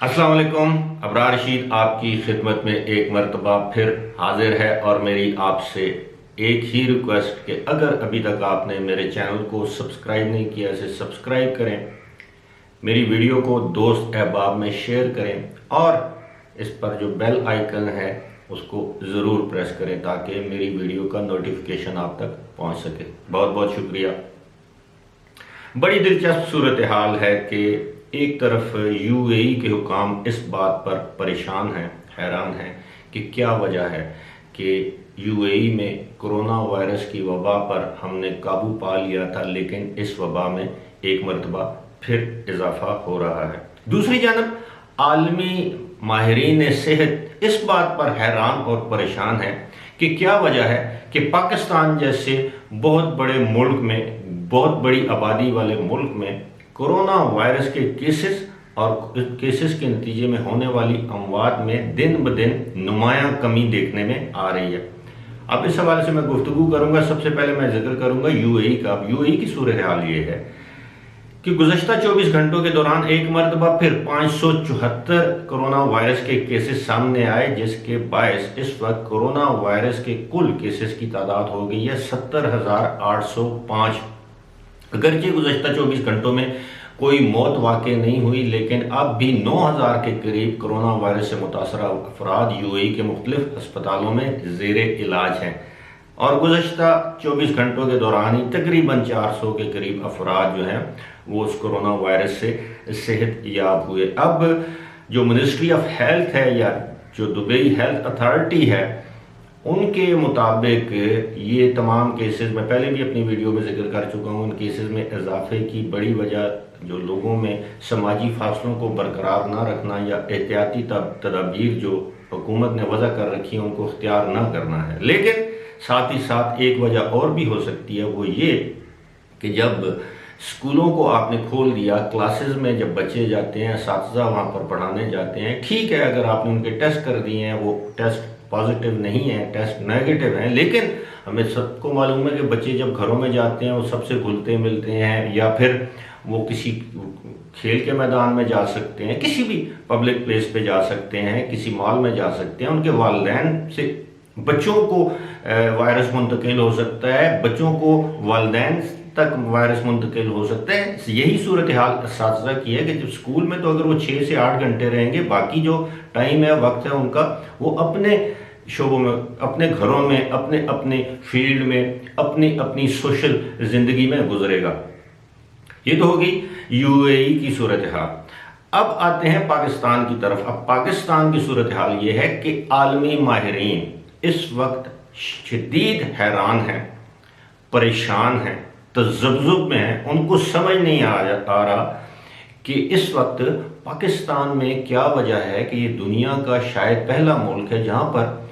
अस्सलाम वालेकुम। अबरार रशीद आपकी खिदमत में एक मरतबा फिर हाजिर है और मेरी आपसे एक ही रिक्वेस्ट कि अगर अभी तक आपने मेरे चैनल को सब्सक्राइब नहीं किया इसे सब्सक्राइब करें, मेरी वीडियो को दोस्त अहबाब में शेयर करें और इस पर जो बेल आइकन है उसको ज़रूर प्रेस करें ताकि मेरी वीडियो का नोटिफिकेशन आप तक पहुंच सके। बहुत बहुत शुक्रिया। बड़ी दिलचस्प सूरत हाल है कि एक तरफ यूएई के हुकाम इस बात पर परेशान हैं, हैरान हैं कि क्या वजह है कि यूएई में कोरोना वायरस की वबा पर हमने काबू पा लिया था, लेकिन इस वबा में एक मरतबा फिर इजाफा हो रहा है। दूसरी जानब आलमी माहिरीन सेहत इस बात पर हैरान और परेशान है कि क्या वजह है कि पाकिस्तान जैसे बहुत बड़े मुल्क में, बहुत बड़ी आबादी वाले मुल्क में कोरोना वायरस के केसेस और केसेस के नतीजे में होने वाली अमवात में दिन ब दिन नुमायां कमी देखने में आ रही है। अब इस हवाले से मैं गुफ्तगू करूंगा। सबसे पहले मैं जिक्र करूंगा यूएई का। अब यूएई की सूरत हाल ये है कि गुज़श्ता 24 घंटों के दौरान एक मरतबा फिर 574 कोरोना वायरस के केसेस सामने आए, जिसके बायस इस वक्त कोरोना वायरस के कुल केसेस की तादाद हो गई है 70,805। अगरचे गुज़श्ता 24 घंटों में कोई मौत वाक़ई नहीं हुई, लेकिन अब भी 9,000 के करीब कोरोना वायरस से मुतासरा अफराद यूएई के मुख्तलिफ अस्पतालों में ज़ेर इलाज हैं और गुज़श्ता 24 घंटों के दौरान ही तकरीबन 400 के करीब अफराद जो हैं वो उस कोरोना वायरस से सेहत याब हुए। अब जो मिनिस्ट्री ऑफ हेल्थ है या जो दुबई हेल्थ अथॉरिटी है, उनके मुताबिक ये तमाम केसेस मैं पहले भी अपनी वीडियो में जिक्र कर चुका हूँ। उन केसेस में इजाफे की बड़ी वजह जो लोगों में समाजी फासलों को बरकरार ना रखना या एहतियाती तदाबीर जो हुकूमत ने वज़ा कर रखी है उनको इख्तियार ना करना है। लेकिन साथ ही साथ एक वजह और भी हो सकती है, वो ये कि जब स्कूलों को आपने खोल दिया, क्लासेस में जब बच्चे जाते हैं, असातिज़ा वहाँ पर पढ़ाने जाते हैं, ठीक है अगर आपने उनके टेस्ट कर दिए हैं, वो टेस्ट पॉजिटिव नहीं है, टेस्ट नेगेटिव है, लेकिन हमें सबको मालूम है कि बच्चे जब घरों में जाते हैं वो सबसे घुलते मिलते हैं, या फिर वो किसी खेल के मैदान में जा सकते हैं, किसी भी पब्लिक प्लेस पे जा सकते हैं, किसी मॉल में जा सकते हैं, उनके वालिदैन से बच्चों को वायरस मुंतकिल हो सकता है, बच्चों को वालिदैन तक वायरस मुंतकिल हो सकता है। यही सूरत हाल असातिज़ा की है कि जब स्कूल में तो अगर वो 6 से 8 घंटे रहेंगे, बाकी जो टाइम है, वक्त है उनका, वो अपने शोबों में, अपने घरों में, अपने अपने फील्ड में, अपनी अपनी सोशल ज़िंदगी में गुजरेगा। ये तो होगी यूएई की सूरत हाल। अब आते हैं पाकिस्तान की तरफ। अब पाकिस्तान की सूरत हाल ये है कि आलमी माहिरीन इस वक्त शदीद हैरान हैं, परेशान हैं, तज़ब्ज़ुब में हैं। उनको समझ नहीं आ रहा कि इस वक्त पाकिस्तान में क्या वजह है कि ये दुनिया का शायद पहला मुल्क है जहाँ पर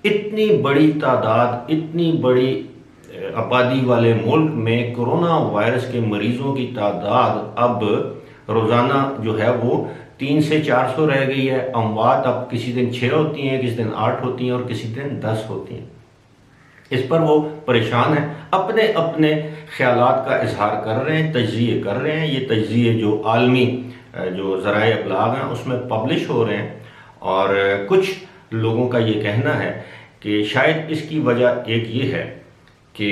इतनी बड़ी तादाद, इतनी बड़ी आबादी वाले मुल्क में कोरोना वायरस के मरीजों की तादाद अब रोज़ाना जो है वो 300 से 400 रह गई है। अमवात अब किसी दिन 6 होती हैं, किसी दिन 8 होती हैं और किसी दिन 10 होती हैं। इस पर वो परेशान हैं, अपने अपने ख्यालात का इजहार कर रहे हैं, तज्ज़िये कर रहे हैं। ये तज्ज़िये जो आलमी जो ज़राए अबलाग हैं उसमें पब्लिश हो रहे हैं और कुछ लोगों का ये कहना है कि शायद इसकी वजह एक ये है कि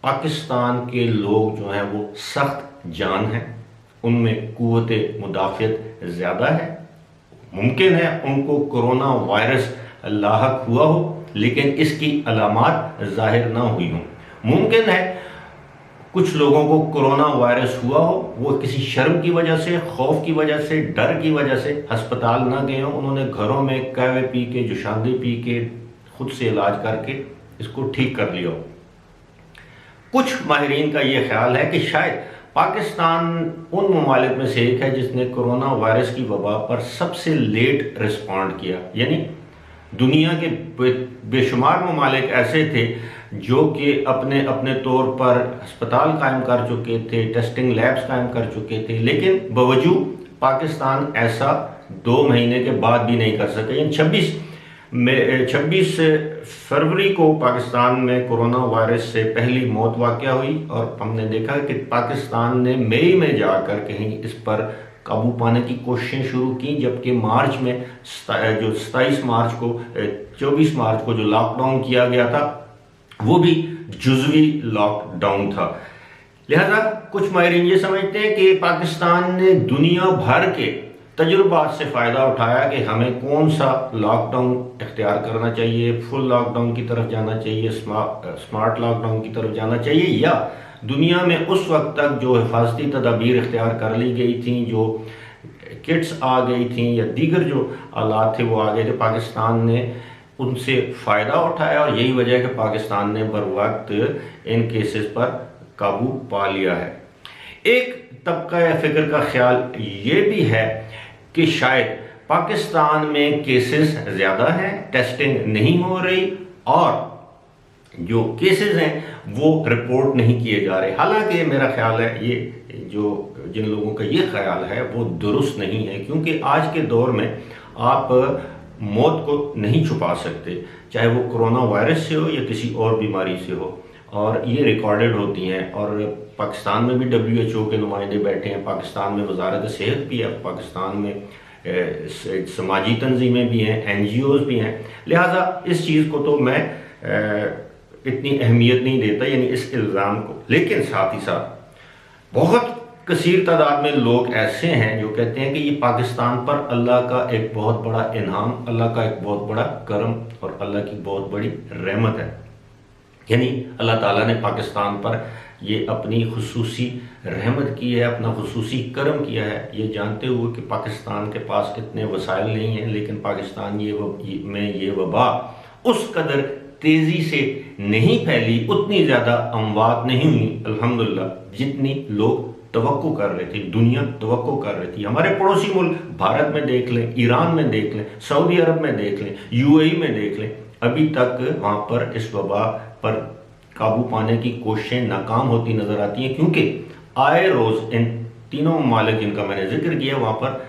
पाकिस्तान के लोग जो हैं वो सख्त जान हैं, उनमें क़ुव्वते मुदाफ़ियत ज़्यादा है। मुमकिन है उनको कोरोना वायरस लाहक हुआ हो लेकिन इसकी अलामात ज़ाहिर ना हुई हों। मुमकिन है कुछ लोगों को कोरोना वायरस हुआ हो, वो किसी शर्म की वजह से, खौफ की वजह से, डर की वजह से अस्पताल ना गए हों, उन्होंने घरों में कहवे पी के, जुशांदे पी के, खुद से इलाज करके इसको ठीक कर लिया हो। कुछ माहिरीन का ये ख्याल है कि शायद पाकिस्तान उन ममालिक में से एक है जिसने कोरोना वायरस की वबा पर सबसे लेट रिस्पॉन्ड किया। यानी दुनिया के बेशुमार ममालिक ऐसे थे जो कि अपने अपने तौर पर अस्पताल कायम कर चुके थे, टेस्टिंग लैब्स कायम कर चुके थे, लेकिन बावजूद पाकिस्तान ऐसा 2 महीने के बाद भी नहीं कर सके। 26 फरवरी को पाकिस्तान में कोरोना वायरस से पहली मौत वाक़या हुई और हमने देखा कि पाकिस्तान ने मई में जाकर कहीं इस पर काबू पाने की कोशिशें शुरू की, जबकि मार्च में जो 27 मार्च को 24 मार्च को जो लॉकडाउन किया गया था वो भी जुज़वी लॉकडाउन था। लिहाजा कुछ माहिरीन ये समझते हैं कि पाकिस्तान ने दुनिया भर के तजुर्बात से फ़ायदा उठाया कि हमें कौन सा लॉकडाउन इख्तियार करना चाहिए, फुल लॉकडाउन की तरफ जाना चाहिए, स्मार्ट लॉकडाउन की तरफ जाना चाहिए, या दुनिया में उस वक्त तक जो हिफाजती तदाबीर इख्तियार कर ली गई थी, जो किट्स आ गई थी या दीगर जो आलात थे वो आ गए थे, पाकिस्तान ने उनसे फ़ायदा उठाया और यही वजह है कि पाकिस्तान ने बर वक्त इन केसेस पर काबू पा लिया है। एक तबका या फिक्र का ख्याल ये भी है कि शायद पाकिस्तान में केसेस ज़्यादा हैं, टेस्टिंग नहीं हो रही और जो केसेस हैं वो रिपोर्ट नहीं किए जा रहे। हालांकि मेरा ख्याल है ये जो जिन लोगों का ये ख्याल है वो दुरुस्त नहीं है, क्योंकि आज के दौर में आप मौत को नहीं छुपा सकते, चाहे वो कोरोना वायरस से हो या किसी और बीमारी से हो, और ये रिकॉर्डेड होती हैं। और पाकिस्तान में भी WHO के नुमाइंदे बैठे हैं, पाकिस्तान में वजारत सेहत भी है, पाकिस्तान में समाजी तंजीमें भी हैं, NGOs भी हैं। लिहाजा इस चीज़ को तो मैं इतनी अहमियत नहीं देता, यानी इस इल्ज़ाम को। लेकिन साथ ही साथ बहुत कसीर तादाद में लोग ऐसे हैं जो कहते हैं कि ये पाकिस्तान पर अल्लाह का एक बहुत बड़ा इनाम, अल्लाह का एक बहुत बड़ा करम और अल्लाह की बहुत बड़ी रहमत है। यानी अल्लाह ताला ने पाकिस्तान पर ये अपनी खुसूसी रहमत की है, अपना खुसूसी करम किया है, ये जानते हुए कि पाकिस्तान के पास इतने वसाइल नहीं हैं, लेकिन पाकिस्तान में ये वबा उस कदर तेज़ी से नहीं फैली, उतनी ज़्यादा अमवात नहीं हुई अल्हम्दुलिल्लाह जितनी लोग तवक्को कर रहे थे, दुनिया तवक्को कर रही थी। हमारे पड़ोसी मुल्क भारत में देख लें, ईरान में देख लें, सऊदी अरब में देख लें, UAE में देख लें, अभी तक वहाँ पर इस वबा पर काबू पाने की कोशिशें नाकाम होती नज़र आती हैं, क्योंकि आए रोज़ इन तीनों ममालिक जिनका मैंने जिक्र किया वहाँ पर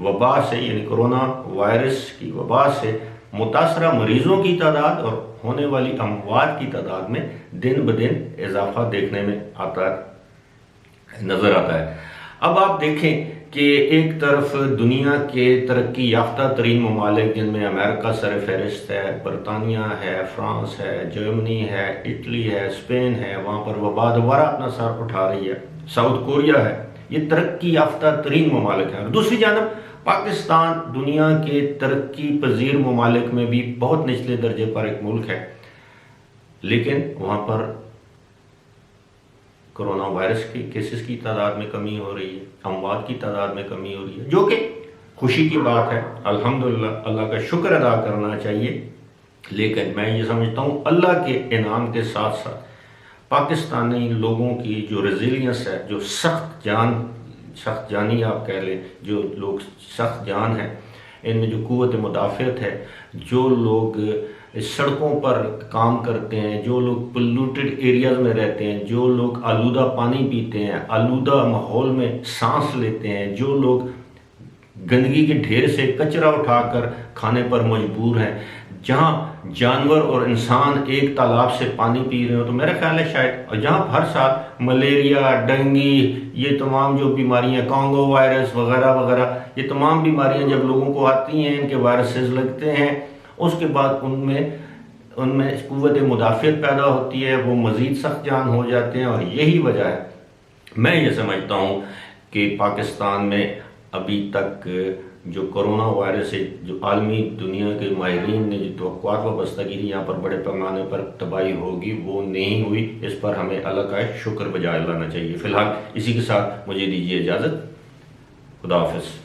वबा से यानी कोरोना वायरस की वबा से मुतासरा मरीज़ों की तादाद और होने वाली अमवात की तादाद में दिन ब दिन इजाफा देखने में नज़र आता है। अब आप देखें कि एक तरफ दुनिया के तरक्की याफ्ता तरीन ममालिक जिनमें अमेरिका सर फहरिस्त है, बरतानिया है, फ्रांस है, जर्मनी है, इटली है, स्पेन है, वहाँ पर वबा दोबारा अपना सर उठा रही है, साउथ कोरिया है, ये तरक्की याफ्ता तरीन ममालिक हैं। और दूसरी जानब पाकिस्तान दुनिया के तरक्की पजीर ममालिक में भी बहुत निचले दर्जे पर एक मुल्क है, लेकिन वहाँ पर कोरोना वायरस के केसेस की तादाद में कमी हो रही है, अमवात की तादाद में कमी हो रही है, जो कि खुशी की बात है। अल्हम्दुलिल्लाह, अल्लाह का शुक्र अदा करना चाहिए। लेकिन मैं ये समझता हूँ अल्लाह के इनाम के साथ साथ पाकिस्तानी लोगों की जो रेजिलियंस है, जो सख्त जानी आप कह लें, जो लोग सख्त जान हैं, इनमें जो कुव्वत मुदाफ़ियत है, जो लोग सड़कों पर काम करते हैं, जो लोग पोल्यूटेड एरियाज़ में रहते हैं, जो लोग आलूदा पानी पीते हैं, आलूदा माहौल में सांस लेते हैं, जो लोग गंदगी के ढेर से कचरा उठाकर खाने पर मजबूर हैं, जहाँ जानवर और इंसान एक तालाब से पानी पी रहे हो, तो मेरा ख्याल है शायद, और जहाँ हर साल मलेरिया, डेंगू, ये तमाम जो बीमारियाँ, कॉन्गो वायरस वगैरह वगैरह, ये तमाम बीमारियाँ जब लोगों को आती हैं, इनके वायरसेस लगते हैं, उसके बाद उनमें कुव्वत मुदाफ़ियत पैदा होती है, वो मज़ीद सख्त जान हो जाते हैं। और यही वजह है मैं ये समझता हूँ कि पाकिस्तान में अभी तक जो कोरोना वायरस से जो आलमी दुनिया के माहिरीन ने जो तवक्कुआत वाबस्ता की थी, यहाँ पर बड़े पैमाने पर तबाही होगी, वो नहीं हुई। इस पर हमें अल्लाह का शुक्र बजाय लाना चाहिए। फ़िलहाल इसी के साथ मुझे दीजिए इजाज़त। खुदा हाफ़िज़।